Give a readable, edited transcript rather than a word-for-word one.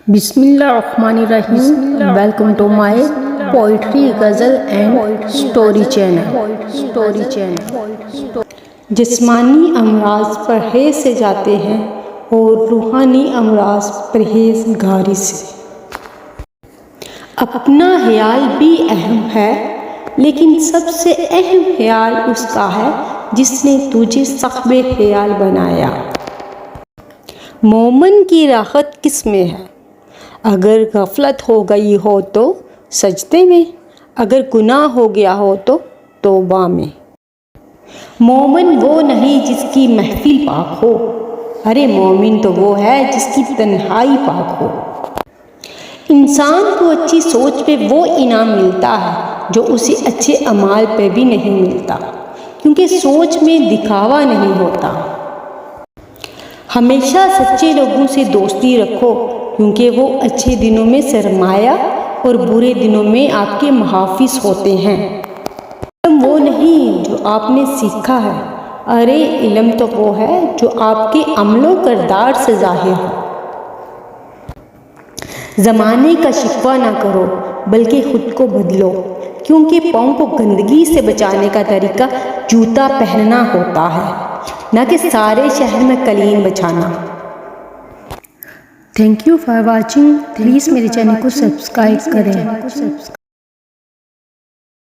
بسم اللہ الرحمن الرحیم. Welcome to my poetry ghazal and story channel. جسمانی امراض پرہیز سے جاتے ہیں اور روحانی امراض پرہیزگاری سے. اپنا خیال بھی اہم ہے، لیکن سب سے اہم خیال اس کا ہے جس نے تجھے صاحب خیال بنایا. مومن کی راحت کس میں ہے؟ اگر غفلت ہو گئی ہو تو سجدے میں، اگر گناہ ہو گیا ہو تو توبہ میں. مومن وہ نہیں جس کی محفل پاک ہو، ارے مومن تو وہ ہے جس کی تنہائی پاک ہو. انسان کو اچھی سوچ پہ وہ انعام ملتا ہے جو اسے اچھے اعمال پہ بھی نہیں ملتا، کیونکہ سوچ میں دکھاوا نہیں ہوتا. ہمیشہ سچے لوگوں سے دوستی رکھو، کیونکہ وہ اچھے دنوں میں سرمایہ اور برے دنوں میں آپ کے محافظ ہوتے ہیں. علم وہ نہیں جو آپ نے سیکھا ہے، ارے علم تو وہ ہے جو آپ کے عمل و کردار سے ظاہر ہو. زمانے کا شکوہ نہ کرو بلکہ خود کو بدلو، کیونکہ پاؤں کو گندگی سے بچانے کا طریقہ جوتا پہننا ہوتا ہے، نہ کہ سارے شہر میں قالین بچھانا. Thank you for watching. Please میرے چینل کو سبسکرائب کریں.